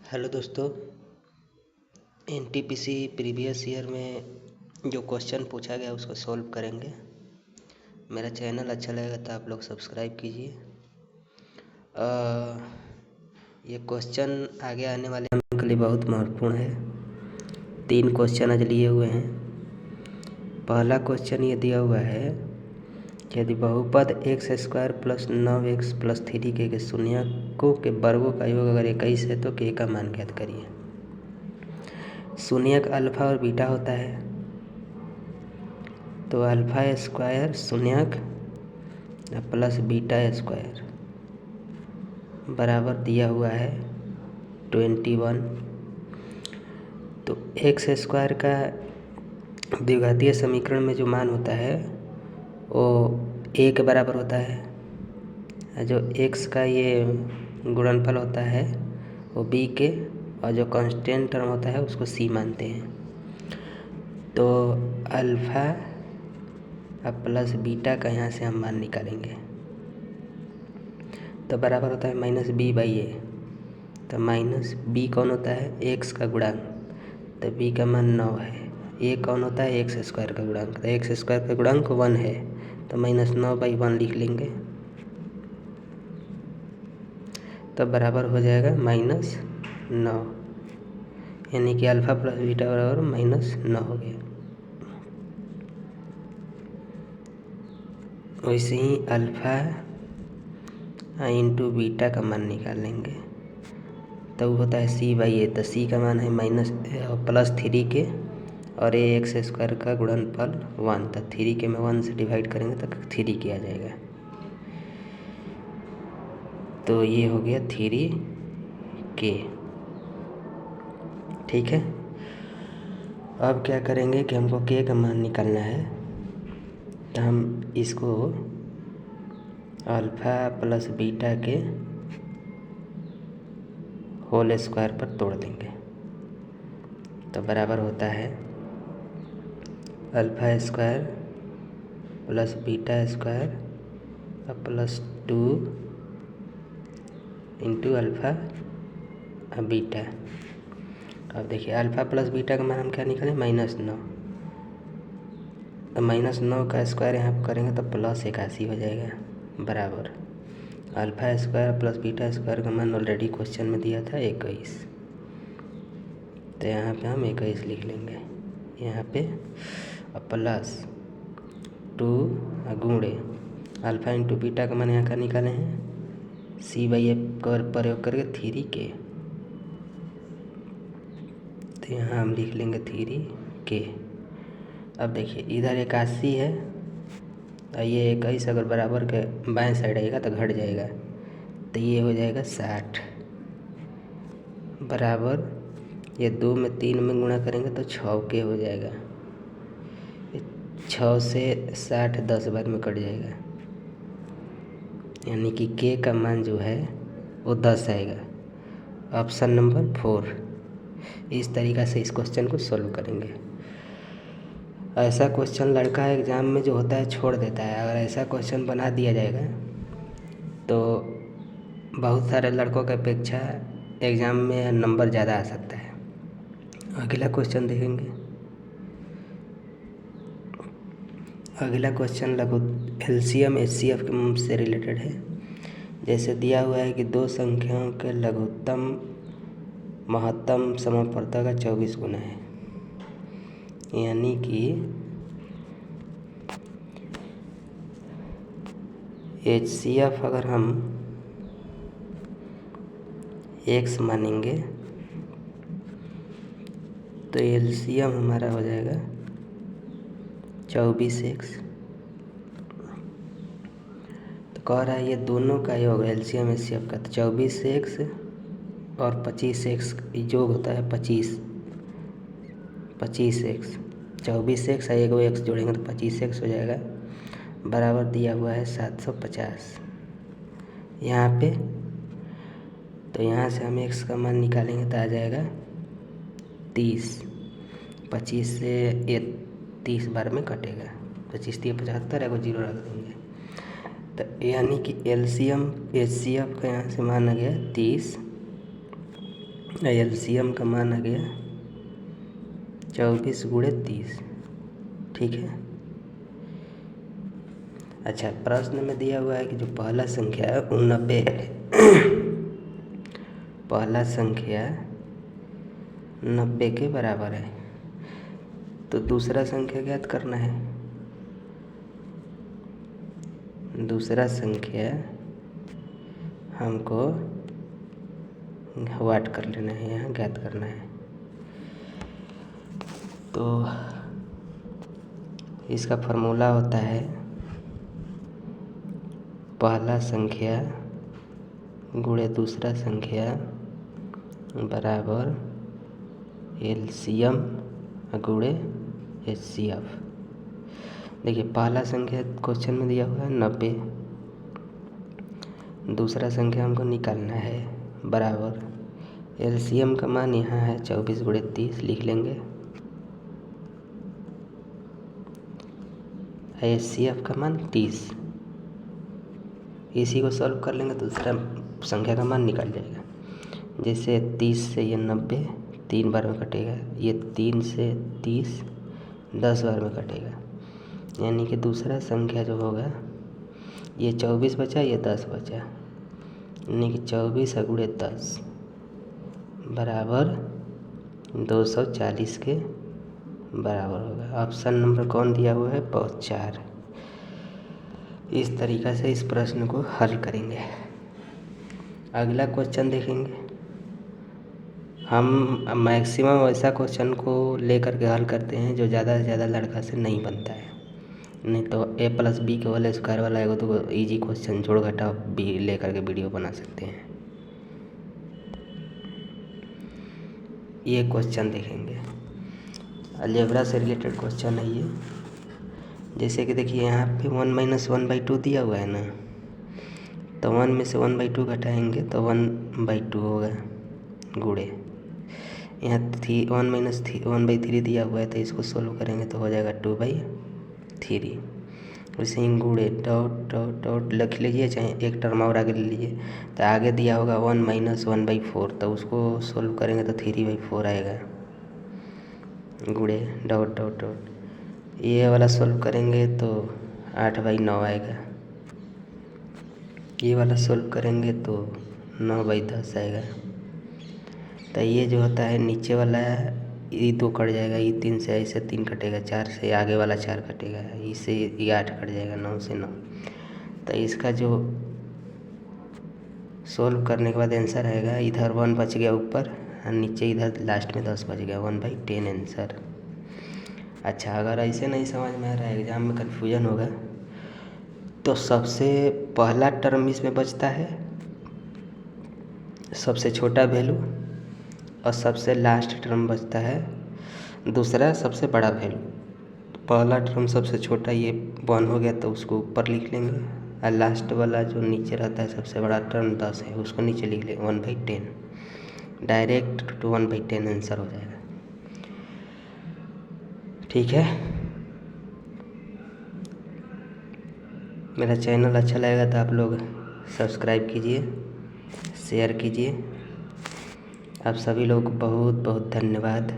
Hello दोस्तों, NTPC previous year में जो क्वेश्चन पूछा गया उसको सॉल्व करेंगे। मेरा चैनल अच्छा लगेगा तो आप लोग सब्सक्राइब कीजिए। ये क्वेश्चन आगे आने वाले के लिए बहुत महत्वपूर्ण है। 3 क्वेश्चन आज लिए हुए हैं। पहला क्वेश्चन ये दिया हुआ है कि यदि बहुपद x² plus 9x plus 3k के शून्यकों के वर्गों का योग अगर 21 है तो k का मान ज्ञात करिए। शून्यक अल्फा और बीटा होता है, तो अल्फा स्क्वायर शून्यक प्लस बीटा स्क्वायर बराबर दिया हुआ है 21। तो x² का द्विघातीय समीकरण में जो मान होता है वो a के बराबर होता है। जो x का ये गुणनफल होता है वो b के, और जो कांस्टेंट टर्म होता है उसको c मानते हैं। तो अल्फ़ा अब प्लस बीटा का यहाँ से हम मान निकालेंगे तो बराबर होता है -b/a। तो -b कौन होता है? x का गुणांक, तो b का मान 9 है। a कौन होता है? x² का गुणांक, तो x² का गुणांक 1 है, तो -9/1 लिख लेंगे तो बराबर हो जाएगा -9, यानी कि अल्फ़ा प्लस बीटा बराबर -9 हो गया। वैसे ही अल्फ़ा इंटू बीटा का मान निकालेंगे तो वो होता है c/a। तो c का मान है +3k और x² का गुणनफल 1, तो 3k में 1 से डिवाइड करेंगे तो 3k आ जाएगा। तो ये हो गया 3k। ठीक है, अब क्या करेंगे कि हमको k का मान निकालना है, तो हम इसको अल्फ़ा प्लस बीटा के होल स्क्वायर पर तोड़ देंगे तो बराबर होता है alpha square plus beta square plus 2 into alpha beta. अब देखिए अल्फ़ा प्लस बीटा का मान हम क्या निकालें? -9। तो -9 का स्क्वायर यहाँ पर करेंगे तो +81 हो जाएगा बराबर alpha square plus beta square का मान ऑलरेडी क्वेश्चन में दिया था 21। तो यहाँ पे हम 21 लिख लेंगे यहाँ पे, और प्लस 2 गुणे अल्फ़ा इंटू बीटा का मान यहाँ का निकाले हैं c/a कर प्रयोग करके 3k। तो यहाँ हम लिख लेंगे 3k। अब देखिए इधर 81 है और ये 21 अगर बराबर के बाएं साइड आएगा तो घट जाएगा, तो ये हो जाएगा 60 बराबर ये 2 में 3 में गुणा करेंगे तो 6k हो जाएगा। 6 से 60 10 बार में कट जाएगा, यानी कि k का मान जो है वो 10 आएगा। Option number 4। इस तरीक़ा से इस क्वेश्चन को सॉल्व करेंगे। ऐसा क्वेश्चन लड़का एग्ज़ाम में जो होता है छोड़ देता है, अगर ऐसा क्वेश्चन बना दिया जाएगा तो बहुत सारे लड़कों की अपेक्षा एग्ज़ाम में नंबर ज़्यादा आ सकता है। अगला क्वेश्चन देखेंगे। अगला क्वेश्चन एलसीएम HCF से रिलेटेड है। जैसे दिया हुआ है कि दो संख्याओं के लघुत्तम महत्तम समापरता का 24 गुना है, यानी कि HCF अगर हम x मानेंगे तो LCM हमारा हो जाएगा 24x। तो कह रहा है ये दोनों का योग LCM HCF का, तो 24x और 25x योग होता है 25x। 24x और एक x जोड़ेंगे तो 25x हो जाएगा बराबर दिया हुआ है 750 यहाँ पे। तो यहाँ से हम x का मान निकालेंगे तो आ जाएगा 30। 25 से ये 30 बार में कटेगा, 25 3 75, एगो 0 रख देंगे। तो यानी कि LCM HCF का यहाँ से मान आ गया 30 एलसीएम का मान आ गया 24 गुणे 30। ठीक है। अच्छा, प्रश्न में दिया हुआ है कि जो पहला संख्या है वो 90 है। पहला संख्या 90 के बराबर है, तो दूसरा संख्या ज्ञात करना है। दूसरा संख्या हमको वाट कर लेना है, यहाँ ज्ञात करना है। तो इसका फॉर्मूला होता है पहला संख्या गुणे दूसरा संख्या बराबर एलसीएम गुणे एचसीएफ। देखिए, पहला संख्या क्वेश्चन में दिया हुआ है 90, दूसरा संख्या हमको निकालना है बराबर एलसीएम का मान यहाँ है 24 गुणे 30 लिख लेंगे, एचसीएफ का मान 30। इसी को सॉल्व कर लेंगे तो दूसरा संख्या का मान निकल जाएगा। जैसे 30 से ये 90 3 बार में कटेगा, ये 3 से 30 10 बार में कटेगा, यानी कि दूसरा संख्या जो होगा ये 24 बचा, ये 10 बचा, यानी कि 24 गुणे 10 बराबर 240 के बराबर होगा। ऑप्शन नंबर कौन दिया हुआ है? 4। इस तरीक़ा से इस प्रश्न को हल करेंगे। अगला क्वेश्चन देखेंगे। हम मैक्सिमम ऐसा क्वेश्चन को लेकर के हल करते हैं जो ज़्यादा से ज़्यादा लड़का से नहीं बनता है, नहीं तो a+b के होल स्क्वायर वाला है तो इजी क्वेश्चन जोड़ घटाव भी लेकर के वीडियो बना सकते हैं। ये क्वेश्चन देखेंगे, अलजेब्रा से रिलेटेड क्वेश्चन है ये। जैसे कि देखिए यहाँ पे 1 - 1/2 दिया हुआ है ना, तो 1 में से 1/2 घटाएंगे तो 1/2 होगा गुणे यहाँ 1 - 1/3 दिया हुआ है, तो इसको सोल्व करेंगे तो हो जाएगा 2/3। वैसे ही गुणे डॉट डॉट डॉट लिख लीजिए, चाहे एक टर्म और आगे ले लीजिए। तो आगे दिया होगा 1 - 1/4, तो उसको सोल्व करेंगे तो 3/4 आएगा गुणे डॉट डॉट डॉट। ये वाला सोल्व करेंगे तो 8/9 आएगा। ये वाला सोल्व करेंगे तो 9/10 आएगा। तो ये जो होता है नीचे वाला ये 2 कट जाएगा, ये 3 से ऐसे 3 कटेगा, 4 से आगे वाला 4 कटेगा, इससे ये 8 कट जाएगा, 9 से 9। तो इसका जो सोल्व करने के बाद आंसर आएगा, इधर 1 बच गया ऊपर और नीचे इधर लास्ट में 10 बच गया, 1/10 आंसर। अच्छा, अगर ऐसे नहीं समझ में आ रहा है, एग्ज़ाम में कन्फ्यूजन होगा, तो सबसे पहला टर्म इसमें बचता है, सबसे छोटा वैल्यू, और सबसे लास्ट टर्म बचता है दूसरा सबसे बड़ा वैल्यू। पहला टर्म सबसे छोटा ये 1 हो गया तो उसको ऊपर लिख लेंगे, और लास्ट वाला जो नीचे रहता है सबसे बड़ा टर्म 10 है, उसको नीचे लिख लेंगे 1/10। डायरेक्ट टू 1/10 आंसर हो जाएगा। ठीक है, मेरा चैनल अच्छा लगेगा तो आप लोग सब्सक्राइब कीजिए, शेयर कीजिए। आप सभी लोग को बहुत बहुत धन्यवाद।